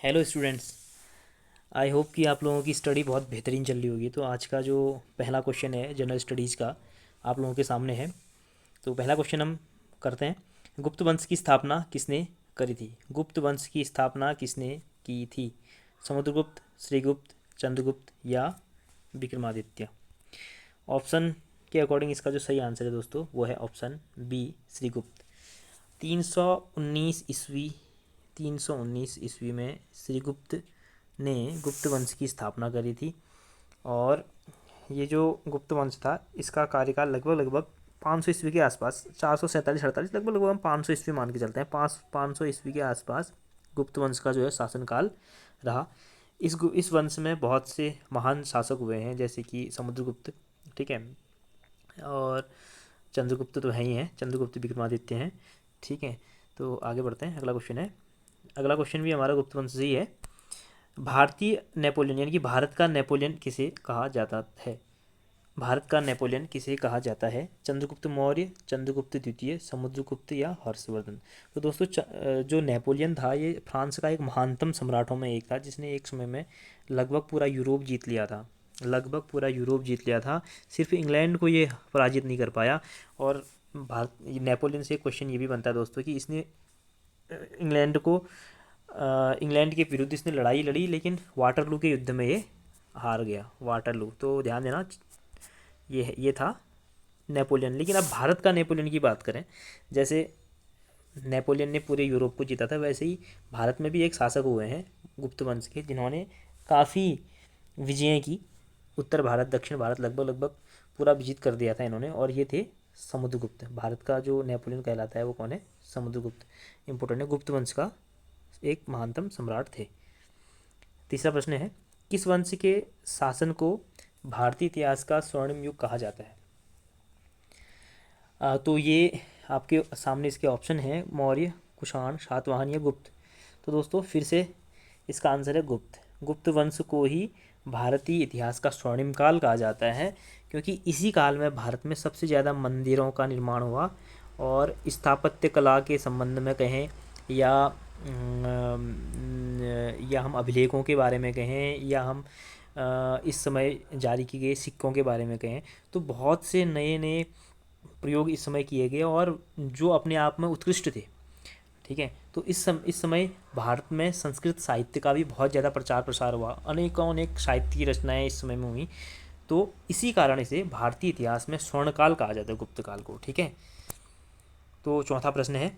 Hello students. I hope कि आप लोगों की स्टडी बहुत बेहतरीन चल रही होगी। तो आज का जो पहला क्वेश्चन है जनरल स्टडीज़ का आप लोगों के सामने है। तो पहला क्वेश्चन हम करते हैं। गुप्त वंश की स्थापना किसने करी थी? गुप्त वंश की स्थापना किसने की थी? समुद्रगुप्त, श्रीगुप्त, चंद्रगुप्त या विक्रमादित्य? ऑप्शन के अकॉर्डिंग इसका जो सही आंसर है दोस्तों वो है ऑप्शन बी, श्रीगुप्त। 319 ईस्वी 319 ईस्वी में श्रीगुप्त ने गुप्त वंश की स्थापना करी थी। और ये जो गुप्त वंश था इसका कार्यकाल लगभग लगभग 500 ईस्वी के आसपास, 447 48, लगभग लगभग हम 500 ईस्वी मान के चलते हैं। 500 ईस्वी के आसपास गुप्त वंश का जो है शासनकाल रहा। इस वंश में बहुत से महान शासक हुए हैं, जैसे कि समुद्रगुप्त, ठीक है, और चंद्रगुप्त तो है ही हैं, चंद्रगुप्त विक्रमादित्य हैं, ठीक है। तो आगे बढ़ते हैं, अगला क्वेश्चन है। अगला क्वेश्चन भी हमारा गुप्त वंश से ही है। भारतीय नेपोलियन यानी कि भारत का नेपोलियन किसे कहा जाता है? भारत का नेपोलियन किसे कहा जाता है? चंद्रगुप्त मौर्य, चंद्रगुप्त द्वितीय, समुद्रगुप्त या हर्षवर्धन? तो दोस्तों जो नेपोलियन था ये फ्रांस का एक महानतम सम्राटों में एक था, जिसने एक समय में लगभग पूरा यूरोप जीत लिया था। लगभग पूरा यूरोप जीत लिया था, सिर्फ इंग्लैंड को ये पराजित नहीं कर पाया। और भारत नेपोलियन से क्वेश्चन ये भी बनता है दोस्तों कि इसने इंग्लैंड को इंग्लैंड के विरुद्ध इसने लड़ाई लड़ी, लेकिन वाटरलू के युद्ध में ये हार गया। वाटरलू, तो ध्यान देना, ये था नेपोलियन। लेकिन अब भारत का नेपोलियन की बात करें, जैसे नेपोलियन ने पूरे यूरोप को जीता था, वैसे ही भारत में भी एक शासक हुए हैं गुप्त वंश के, जिन्होंने काफ़ी विजय की। उत्तर भारत, दक्षिण भारत लगभग लगभग पूरा विजित कर दिया था इन्होंने, और ये थे समुद्रगुप्त। भारत का जो नेपोलियन कहलाता है वो कौन है? समुद्रगुप्त। इंपॉर्टेंट है, गुप्त वंश का एक महानतम सम्राट थे। तीसरा प्रश्न है, किस वंश के शासन को भारतीय इतिहास का स्वर्णिम युग कहा जाता है? तो ये आपके सामने इसके ऑप्शन हैं, मौर्य, कुषाण, सातवाहन या गुप्त। तो दोस्तों फिर से इसका आंसर है गुप्त। गुप्त वंश को ही भारतीय इतिहास का स्वर्णिम काल कहा जाता है, क्योंकि इसी काल में भारत में सबसे ज़्यादा मंदिरों का निर्माण हुआ। और स्थापत्य कला के संबंध में कहें या हम अभिलेखों के बारे में कहें या हम इस समय जारी किए गए सिक्कों के बारे में कहें, तो बहुत से नए नए प्रयोग इस समय किए गए और जो अपने आप में उत्कृष्ट थे, ठीक है। तो इस समय भारत में संस्कृत साहित्य का भी बहुत ज़्यादा प्रचार प्रसार हुआ, अनेकों अनेक साहित्य की रचनाएं इस समय में हुई। तो इसी कारण से भारतीय इतिहास में स्वर्णकाल कहा जाता है गुप्त काल को, ठीक है। तो चौथा प्रश्न है,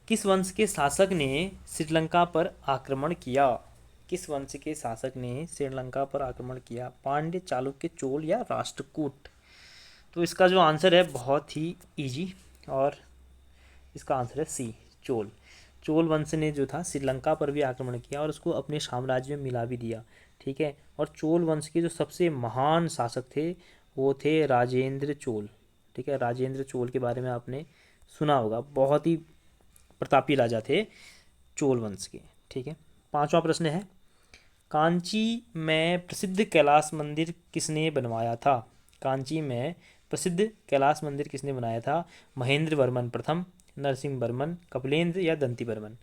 किस वंश के शासक ने श्रीलंका पर आक्रमण किया? किस वंश के शासक ने श्रीलंका पर आक्रमण किया? पांड्य, चालुक्य, चोल या राष्ट्रकूट? तो इसका जो आंसर है बहुत ही इजी, और इसका आंसर है सी, चोल। चोल वंश ने जो था श्रीलंका पर भी आक्रमण किया और उसको अपने साम्राज्य में मिला भी दिया, ठीक है। और चोल वंश के जो सबसे महान शासक थे वो थे राजेंद्र चोल, ठीक है। राजेंद्र चोल के बारे में आपने सुना होगा, बहुत ही प्रतापी राजा थे चोल वंश के, ठीक है। पांचवा प्रश्न है, कांची में प्रसिद्ध कैलाश मंदिर किसने बनवाया था? कांची में प्रसिद्ध कैलाश मंदिर किसने बनाया था? महेंद्र वर्मन प्रथम, नरसिंह वर्मन, कपिलेंद्र या दंती वर्मन?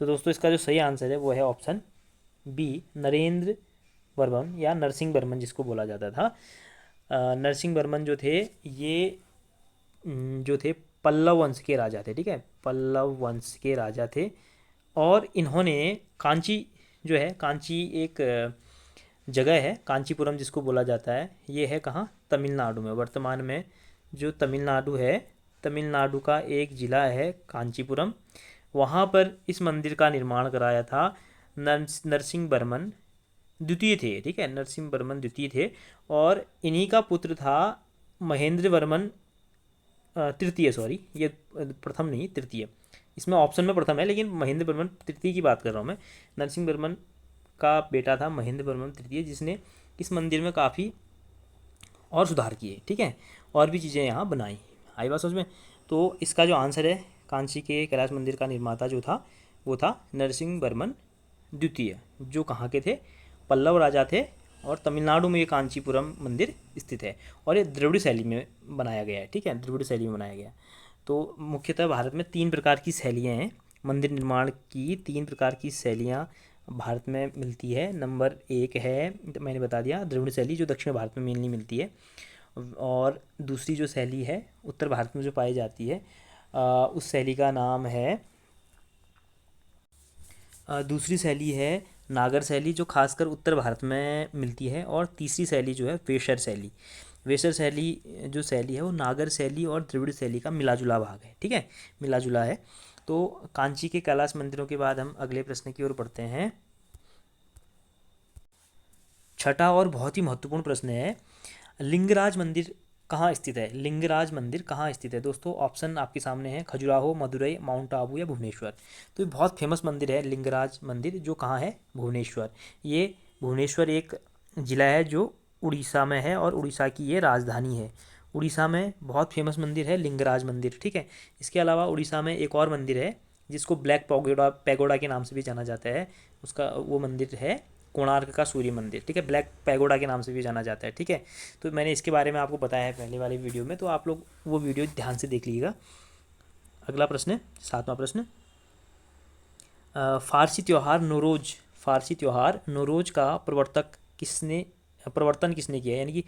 तो दोस्तों इसका जो सही आंसर है वो है ऑप्शन बी, नरेंद्र वर्मन या नरसिंह वर्मन जिसको बोला जाता था। नरसिंह वर्मन जो थे ये जो थे पल्लव वंश के राजा थे, ठीक है। पल्लव वंश के राजा थे और इन्होंने कांची जो है, कांची एक जगह है कांचीपुरम जिसको बोला जाता है, ये है कहाँ? तमिलनाडु में। वर्तमान में जो तमिलनाडु है, तमिलनाडु का एक ज़िला है कांचीपुरम, वहाँ पर इस मंदिर का निर्माण कराया था नरसिंह वर्मन द्वितीय थे, ठीक है। नरसिंह वर्मन द्वितीय थे और इन्हीं का पुत्र था महेंद्र वर्मन तृतीय, सॉरी ये प्रथम नहीं तृतीय, इसमें ऑप्शन में प्रथम है लेकिन महेंद्र वर्मन तृतीय की बात कर रहा हूँ मैं। नरसिंह वर्मन का बेटा था महेंद्र वर्मन तृतीय, जिसने इस मंदिर में काफ़ी और सुधार किए, ठीक है, और भी चीज़ें यहाँ बनाई। आई बात समझ में? तो इसका जो आंसर है, कांची के कैलाश मंदिर का निर्माता जो था वो था नरसिंह वर्मन द्वितीय, जो कहाँ के थे? पल्लव राजा थे। और तमिलनाडु में ये कांचीपुरम मंदिर स्थित है और ये द्रविड़ शैली में बनाया गया है, ठीक है, द्रविड़ शैली में बनाया गया। तो मुख्यतः भारत में तीन प्रकार की शैलियाँ हैं, मंदिर निर्माण की 3 प्रकार की शैलियाँ भारत में मिलती है। नंबर 1 है, मैंने बता दिया, द्रविड़ शैली, जो दक्षिण भारत में मेनली मिलती है। और दूसरी जो शैली है उत्तर भारत में जो पाई जाती है, उस शैली का नाम है, दूसरी शैली है नागर शैली, जो खासकर उत्तर भारत में मिलती है। और तीसरी शैली जो है वेसर शैली। वेसर शैली जो शैली है वो नागर शैली और द्रविड़ शैली का मिला जुला भाग है, ठीक है, मिला जुला है। तो कांची के कैलाश मंदिरों के बाद हम अगले प्रश्न की ओर बढ़ते हैं। छठा और बहुत ही महत्वपूर्ण प्रश्न है, लिंगराज मंदिर कहाँ स्थित है? लिंगराज मंदिर कहाँ स्थित है दोस्तों? ऑप्शन आपके सामने है, खजुराहो, मदुरई, माउंट आबू या भुवनेश्वर। तो ये बहुत फेमस मंदिर है लिंगराज मंदिर, जो कहाँ है? भुवनेश्वर। ये भुवनेश्वर एक ज़िला है जो उड़ीसा में है, और उड़ीसा की ये राजधानी है। उड़ीसा में बहुत फेमस मंदिर है लिंगराज मंदिर, ठीक है। इसके अलावा उड़ीसा में एक और मंदिर है जिसको ब्लैक पैगोडा पैगोडा के नाम से भी जाना जाता है। उसका वो मंदिर है कोणार्क का सूर्य मंदिर, ठीक है, ब्लैक पैगोडा के नाम से भी जाना जाता है, ठीक है। तो मैंने इसके बारे में आपको बताया है पहले वाली वीडियो में, तो आप लोग वो वीडियो ध्यान से देख लीजिएगा। अगला प्रश्न, 7वां प्रश्न, फारसी त्यौहार नौरोज, फारसी त्यौहार नौरोज का प्रवर्तन किसने किया? यानी कि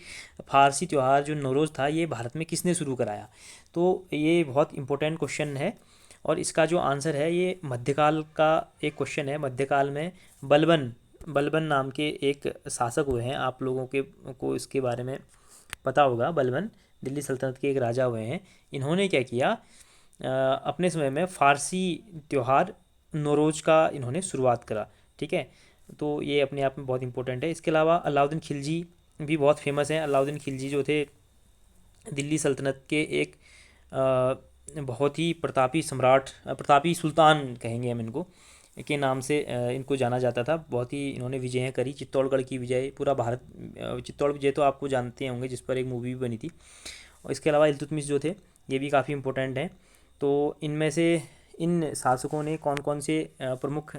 फारसी त्यौहार जो नौरोज था ये भारत में किसने शुरू कराया? तो ये बहुत इंपॉर्टेंट क्वेश्चन है, और इसका जो आंसर है ये मध्यकाल का एक क्वेश्चन है। मध्यकाल में बलबन बलबन नाम के एक शासक हुए हैं, आप लोगों के को इसके बारे में पता होगा। बलबन दिल्ली सल्तनत के एक राजा हुए हैं। इन्होंने क्या किया, अपने समय में फ़ारसी त्यौहार नौरोज का इन्होंने शुरुआत करा, ठीक है। तो ये अपने आप में बहुत इंपॉर्टेंट है। इसके अलावा अलाउद्दीन खिलजी भी बहुत फेमस हैं। अलाउद्दीन खिलजी जो थे दिल्ली सल्तनत के एक बहुत ही प्रतापी सम्राट, प्रतापी सुल्तान कहेंगे हम इनको, के नाम से इनको जाना जाता था। बहुत ही इन्होंने विजयें करी, चित्तौड़गढ़ की विजय, पूरा भारत, चित्तौड़ विजय तो आपको जानते होंगे जिस पर एक मूवी भी बनी थी। और इसके अलावा इल्तुतमिश जो थे ये भी काफ़ी इंपॉर्टेंट हैं। तो इनमें से इन शासकों ने कौन कौन से प्रमुख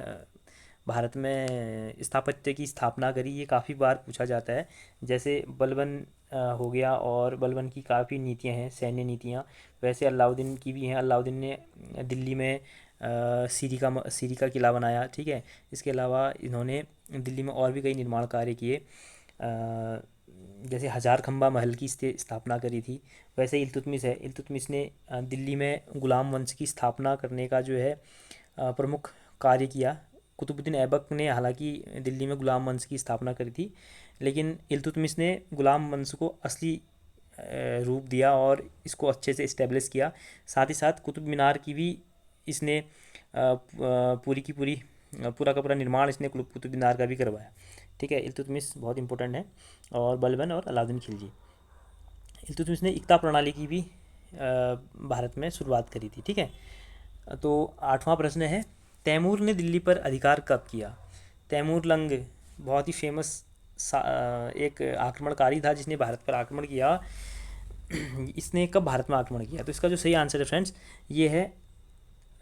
भारत में स्थापत्य की स्थापना करी, ये काफ़ी बार पूछा जाता है। जैसे बलबन हो गया, और बलबन की काफ़ी नीतियाँ हैं, सैन्य नीतियाँ। वैसे अलाउद्दीन की भी हैं। अलाउद्दीन ने दिल्ली में सीरी का किला बनाया, ठीक है। इसके अलावा इन्होंने दिल्ली में और भी कई निर्माण कार्य किए, जैसे हजार खंबा महल की स्थापना करी थी। वैसे इल्तुतमिश है, इल्तुतमिश ने दिल्ली में गुलाम वंश की स्थापना करने का जो है प्रमुख कार्य किया। कुतुबुद्दीन ऐबक ने हालांकि दिल्ली में गुलाम वंश की स्थापना करी थी, लेकिन इल्तुतमिश ने गुलाम वंश को असली रूप दिया और इसको अच्छे से इस्टेब्लिश किया। साथ ही साथ कुतुब मीनार की भी इसने पूरी की पूरी पूरा का पूरा निर्माण इसने कुतुब मीनार का भी करवाया, ठीक है। इल्तुतमिश बहुत इंपॉर्टेंट है। और बलबन और अलाउद्दीन खिलजी। इल्तुतमिश ने इक्ता प्रणाली की भी भारत में शुरुआत करी थी, ठीक है। तो 8वां प्रश्न है, तैमूर ने दिल्ली पर अधिकार कब किया? तैमूर लंग बहुत ही फेमस एक आक्रमणकारी था जिसने भारत पर आक्रमण किया। इसने कब भारत में आक्रमण किया? तो इसका जो सही आंसर है फ्रेंड्स, ये है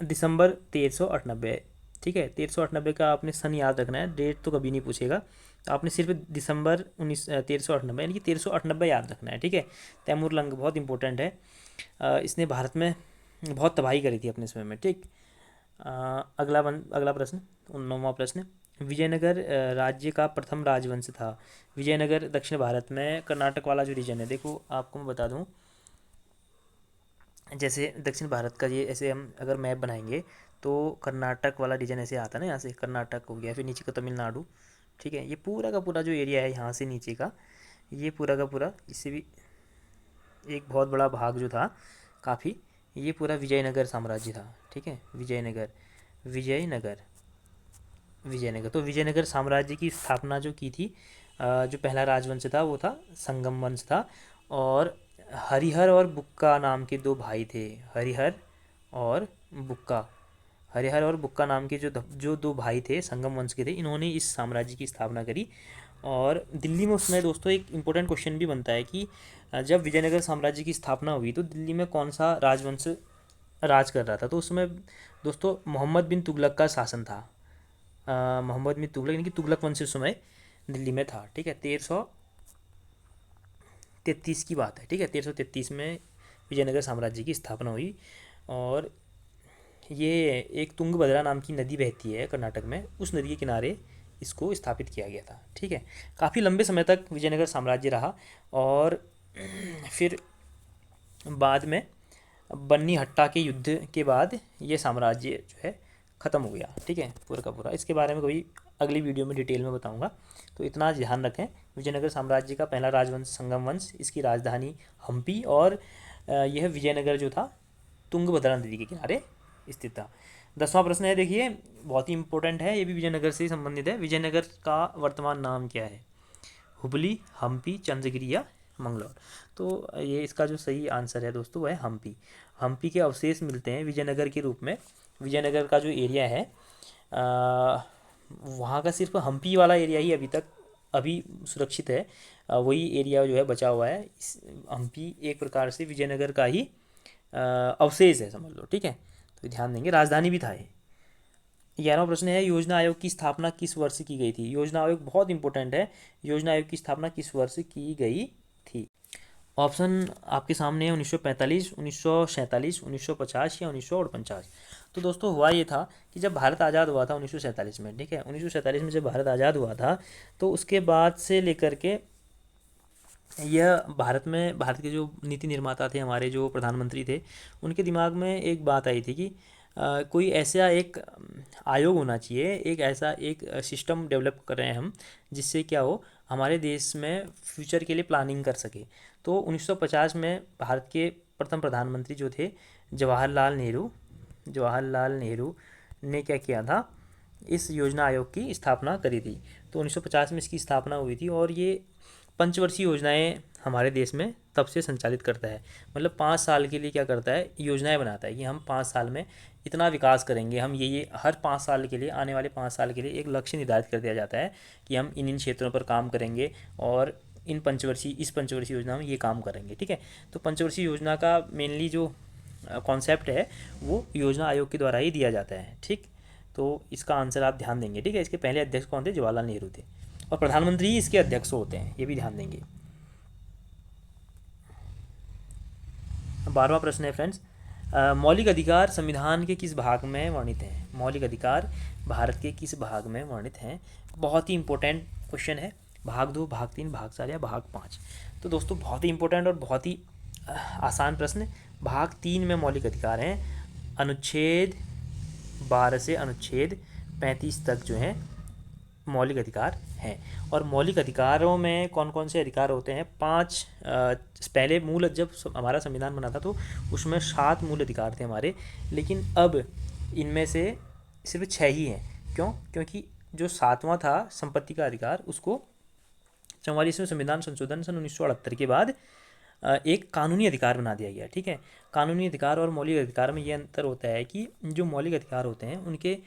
दिसंबर 1398, ठीक है। 1398 का आपने सन याद रखना है, डेट तो कभी नहीं पूछेगा। तो आपने सिर्फ दिसंबर 1398 यानी कि 1398 याद रखना है, ठीक है। तैमूर लंग बहुत इंपॉर्टेंट है। इसने भारत में बहुत तबाही करी थी अपने समय में, ठीक। अगला प्रश्न, 9वां प्रश्न, विजयनगर राज्य का प्रथम राजवंश था। विजयनगर दक्षिण भारत में कर्नाटक वाला जो रीजन है, देखो आपको मैं बता दूं, जैसे दक्षिण भारत का ये ऐसे हम अगर मैप बनाएंगे तो कर्नाटक वाला रीजन ऐसे आता है ना, यहाँ से कर्नाटक हो गया, फिर नीचे का तमिलनाडु, ठीक है। ये पूरा का पूरा जो एरिया है यहाँ से नीचे का, ये पूरा का पूरा, इससे भी एक बहुत बड़ा भाग जो था काफ़ी, ये पूरा विजयनगर साम्राज्य था, ठीक है। विजयनगर विजयनगर विजयनगर तो विजयनगर साम्राज्य की स्थापना जो की थी, जो पहला राजवंश था वो था संगम वंश था। और हरिहर और बुक्का नाम के दो भाई थे। हरिहर और बुक्का, हरिहर और बुक्का नाम के जो दो भाई थे, संगम वंश के थे, इन्होंने इस साम्राज्य की स्थापना करी। और दिल्ली में उसमें दोस्तों एक इम्पोर्टेंट क्वेश्चन भी बनता है कि जब विजयनगर साम्राज्य की स्थापना हुई तो दिल्ली में कौन सा राजवंश राज कर रहा था? तो उसमें दोस्तों मोहम्मद बिन तुगलक का शासन था। मोहम्मद बिन तुगलक यानी कि तुगलक वंश उस समय दिल्ली में था, ठीक है। 1333 की बात है, ठीक है। 1333 में विजयनगर साम्राज्य की स्थापना हुई। और ये एक तुंगभद्रा नाम की नदी बहती है कर्नाटक में, उस नदी के किनारे इसको स्थापित किया गया था। ठीक है, काफ़ी लंबे समय तक विजयनगर साम्राज्य रहा और फिर बाद में बन्नीहट्टा के युद्ध के बाद ये साम्राज्य जो है ख़त्म हो गया। ठीक है, पूरा का पूरा। इसके बारे में कभी अगली वीडियो में डिटेल में बताऊंगा, तो इतना ध्यान रखें। विजयनगर साम्राज्य का पहला राजवंश संगम वंश, इसकी राजधानी हम्पी, और यह विजयनगर जो था तुंगभद्रा नदी के किनारे स्थित था। 10वां प्रश्न है, देखिए बहुत ही इंपॉर्टेंट है, ये भी विजयनगर से ही संबंधित है। विजयनगर का वर्तमान नाम क्या है? हुबली, हम्पी, चंद्रगिरी या मंगलौर? तो ये इसका जो सही आंसर है दोस्तों वह है हम्पी। हम्पी के अवशेष मिलते हैं विजयनगर के रूप में। विजयनगर का जो एरिया है वहाँ का सिर्फ हम्पी वाला एरिया ही अभी सुरक्षित है। वही एरिया जो है बचा हुआ है। हम्पी एक प्रकार से विजयनगर का ही अवशेष है, समझ लो। ठीक है, तो ध्यान देंगे। राजधानी भी था ये। 11वां प्रश्न है, योजना आयोग की स्थापना किस वर्ष की गई थी? योजना आयोग बहुत इंपॉर्टेंट है। योजना आयोग की स्थापना किस वर्ष की गई थी? ऑप्शन आपके सामने है, 1945, 1947, 1950 या 1949। तो दोस्तों हुआ ये था कि जब भारत आज़ाद हुआ था 1947 में, ठीक है, 1947 में जब भारत आज़ाद हुआ था, तो उसके बाद से लेकर के यह भारत के जो नीति निर्माता थे, हमारे जो प्रधानमंत्री थे, उनके दिमाग में एक बात आई थी कि कोई ऐसा एक आयोग होना चाहिए, एक ऐसा एक सिस्टम डेवलप कर रहे हैं हम, जिससे क्या हो, हमारे देश में फ्यूचर के लिए प्लानिंग कर सके। तो 1950 में भारत के प्रथम प्रधानमंत्री जो थे जवाहरलाल नेहरू ने क्या किया था, इस योजना आयोग की स्थापना करी थी। तो 1950 में इसकी स्थापना हुई थी और ये पंचवर्षीय योजनाएं हमारे देश में तब से संचालित करता है। मतलब 5 साल के लिए क्या करता है, योजनाएं बनाता है कि हम 5 साल में इतना विकास करेंगे। हम ये हर 5 साल के लिए, आने वाले 5 साल के लिए एक लक्ष्य निर्धारित कर दिया जाता है कि हम इन क्षेत्रों पर काम करेंगे और इस पंचवर्षीय योजना में ये काम करेंगे। ठीक है, तो पंचवर्षीय योजना का मेनली जो कॉन्सेप्ट है वो योजना आयोग के द्वारा ही दिया जाता है। ठीक, तो इसका आंसर आप ध्यान देंगे। ठीक है, इसके पहले अध्यक्ष कौन थे? जवाहरलाल नेहरू थे, और प्रधानमंत्री ही इसके अध्यक्ष होते हैं, ये भी ध्यान देंगे। 12वां प्रश्न है फ्रेंड्स, मौलिक अधिकार संविधान के किस भाग में वर्णित हैं? मौलिक अधिकार भारत के किस भाग में वर्णित हैं? बहुत ही इंपॉर्टेंट क्वेश्चन है। भाग 2, भाग 3, भाग 4 या भाग 5? तो दोस्तों बहुत ही इंपॉर्टेंट और बहुत ही आसान प्रश्न। भाग 3 में मौलिक अधिकार हैं। अनुच्छेद 12 से अनुच्छेद 35 तक जो है मौलिक अधिकार हैं। और मौलिक अधिकारों में कौन कौन से अधिकार होते हैं? 5। पहले जब हमारा संविधान बना था तो उसमें 7 मूल अधिकार थे हमारे, लेकिन अब इनमें से सिर्फ 6 ही हैं। क्यों? क्योंकि जो 7वां था संपत्ति का अधिकार, उसको 44वें संविधान संशोधन सन 1978 के बाद एक कानूनी अधिकार बना दिया गया। ठीक है, कानूनी अधिकार और मौलिक अधिकार में ये अंतर होता है कि जो मौलिक अधिकार होते हैं उनके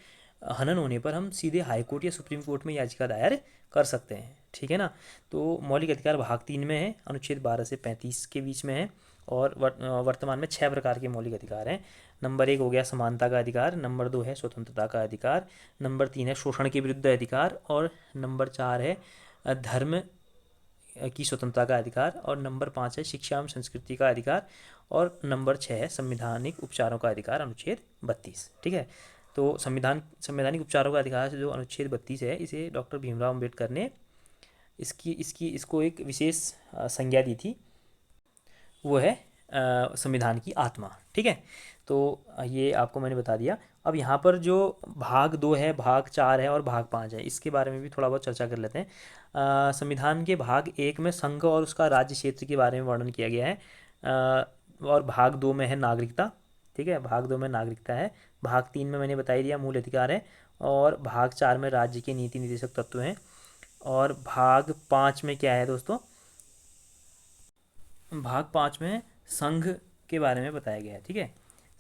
हनन होने पर हम सीधे हाई कोर्ट या सुप्रीम कोर्ट में याचिका दायर कर सकते हैं। ठीक है ना, तो मौलिक अधिकार भाग 3 में है, अनुच्छेद 12 से 35 के बीच में है, और वर्तमान में 6 प्रकार के मौलिक अधिकार हैं। नंबर 1 हो गया समानता का अधिकार, नंबर 2 है स्वतंत्रता का अधिकार, नंबर 3 है शोषण के विरुद्ध अधिकार, और नंबर 4 है धर्म की स्वतंत्रता का अधिकार, और नंबर 5 है शिक्षा एवं संस्कृति का अधिकार, और नंबर 6 है संवैधानिक उपचारों का अधिकार, अनुच्छेद 32। ठीक है, तो संवैधानिक उपचारों का अधिकार जो अनुच्छेद 32 है, इसे डॉक्टर भीमराव अम्बेडकर ने इसको एक विशेष संज्ञा दी थी, वो है संविधान की आत्मा। ठीक है, तो ये आपको मैंने बता दिया। अब यहाँ पर जो भाग 2 है, भाग 4 है और भाग 5 है, इसके बारे में भी थोड़ा बहुत चर्चा कर लेते हैं। संविधान के भाग 1 में संघ और उसका राज्य क्षेत्र के बारे में वर्णन किया गया है, और भाग 2 में है नागरिकता। ठीक है, भाग 2 में नागरिकता है, भाग 3 में मैंने बता ही दिया मूल अधिकार है, और भाग 4 में राज्य के नीति निर्देशक तत्व हैं, और भाग 5 में क्या है दोस्तों? भाग 5 में संघ के बारे में बताया गया है। ठीक है,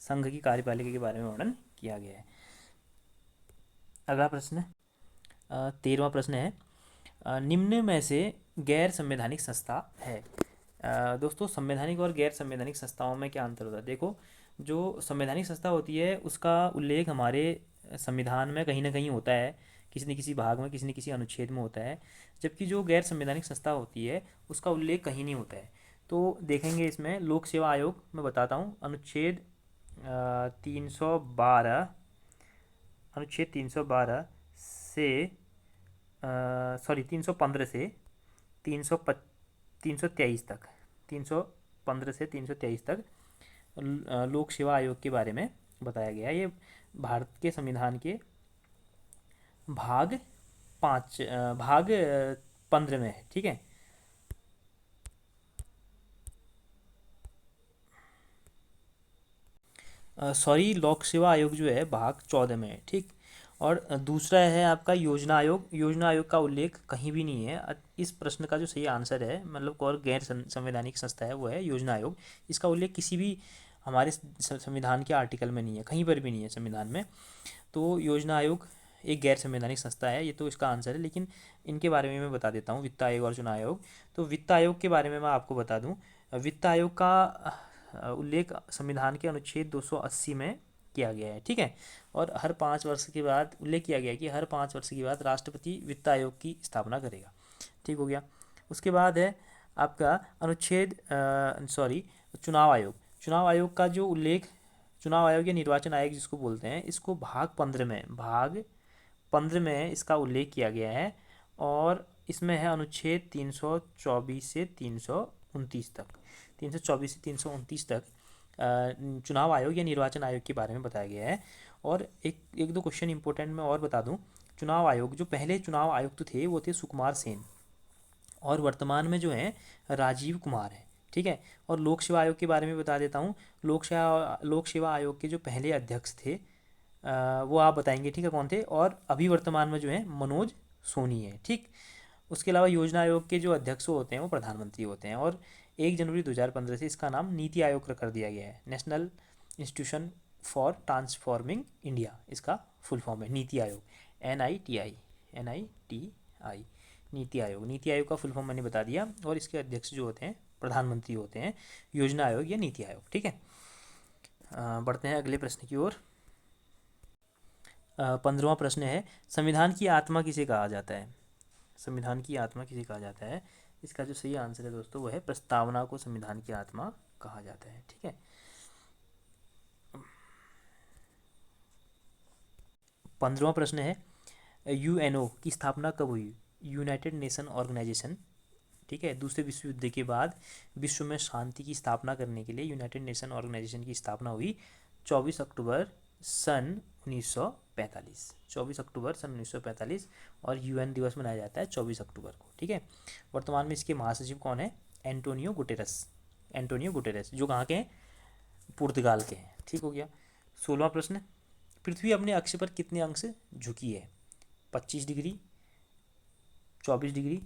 संघ की कार्यपालिका के बारे में वर्णन किया गया है। अगला प्रश्न 13वां प्रश्न है, निम्न में से गैर संवैधानिक संस्था है? दोस्तों संवैधानिक और गैर संवैधानिक संस्थाओं में क्या अंतर होता है? देखो, जो संवैधानिक संस्था होती है उसका उल्लेख हमारे संविधान में कहीं ना कहीं होता है, किसी न किसी भाग में, किसी न किसी अनुच्छेद में होता है, जबकि जो गैर संवैधानिक संस्था होती है उसका उल्लेख कहीं नहीं होता है। तो देखेंगे इसमें लोक सेवा आयोग, मैं बताता हूँ, अनुच्छेद 312, अनुच्छेद 312 से, सॉरी 315 से 323 तक, 315 से 323 तक लोक सेवा आयोग के बारे में बताया गया है। ये भारत के संविधान के भाग 5, भाग 15 में है। ठीक है। सॉरी, लोक सेवा आयोग जो है भाग 14 में है। ठीक। और दूसरा है आपका योजना आयोग। योजना आयोग का उल्लेख कहीं भी नहीं है। इस प्रश्न का जो सही आंसर है, मतलब और गैर संवैधानिक संस्था है, वो है योजना आयोग। इसका उल्लेख किसी भी हमारे संविधान के आर्टिकल में नहीं है, कहीं पर भी नहीं है संविधान में। तो योजना आयोग एक गैर संवैधानिक संस्था है, ये तो इसका आंसर है। लेकिन इनके बारे में मैं बता देता हूँ, वित्त आयोग और चुनाव आयोग। तो वित्त आयोग के बारे में मैं आपको बता दूँ, वित्त आयोग का उल्लेख संविधान के अनुच्छेद 280 में किया गया है। ठीक है। और हर 5 वर्ष के बाद उल्लेख किया गया है कि हर 5 वर्ष के बाद राष्ट्रपति वित्त आयोग की स्थापना करेगा। ठीक हो गया। उसके बाद है आपका अनुच्छेद, सॉरी, चुनाव आयोग। चुनाव आयोग का जो उल्लेख, चुनाव आयोग या निर्वाचन आयोग जिसको बोलते हैं, इसको भाग 15 में इसका उल्लेख किया गया है। और इसमें है अनुच्छेद 324 से 329 तक, 324 से 329 तक चुनाव आयोग या निर्वाचन आयोग के बारे में बताया गया है। और एक एक दो क्वेश्चन इंपॉर्टेंट मैं और बता दूं। चुनाव आयोग, जो पहले चुनाव आयुक्त थे वो थे सुकुमार सेन, और वर्तमान में जो है राजीव कुमार है। ठीक है। और लोक सेवा आयोग के बारे में बता देता हूँ। लोक सेवा आयोग के जो पहले अध्यक्ष थे, वो आप बताएंगे। ठीक है, कौन थे। और अभी वर्तमान में जो है मनोज सोनी है। ठीक। उसके अलावा योजना आयोग के जो अध्यक्ष होते हैं वो प्रधानमंत्री होते हैं। और 1 जनवरी 2015 से इसका नाम नीति आयोग कर दिया गया है। National institution for transforming India, इसका फुल फॉर्म है नीति आयोग, NITI, NITI, नीति आयोग। नीति आयोग का फुल फॉर्म मैंने बता दिया। और इसके अध्यक्ष जो होते हैं प्रधानमंत्री होते हैं, योजना आयोग या नीति आयोग। ठीक है। बढ़ते हैं अगले प्रश्न की ओर। 15वां प्रश्न है, संविधान की आत्मा किसे कहा जाता है। संविधान की आत्मा किसे कहा जाता है। इसका जो सही आंसर है दोस्तों वो है प्रस्तावना को संविधान की आत्मा कहा जाता है। ठीक है। 15वां प्रश्न है, UNO की स्थापना कब हुई। United Nation Organisation. ठीक है। दूसरे विश्व युद्ध के बाद विश्व में शांति की स्थापना करने के लिए यूनाइटेड नेशन ऑर्गेनाइजेशन की स्थापना हुई 24 अक्टूबर सन 1945, 24 अक्टूबर सन 1945। और UN दिवस मनाया जाता है 24 अक्टूबर को। ठीक है। वर्तमान में इसके महासचिव कौन है। Antonio Guterres. एंटोनियो गुटेरस जो कहाँ के हैं, पुर्तगाल के हैं। ठीक हो गया। 16वां प्रश्न, पृथ्वी अपने अक्ष पर कितने अंश झुकी है। 25 डिग्री, 24 डिग्री,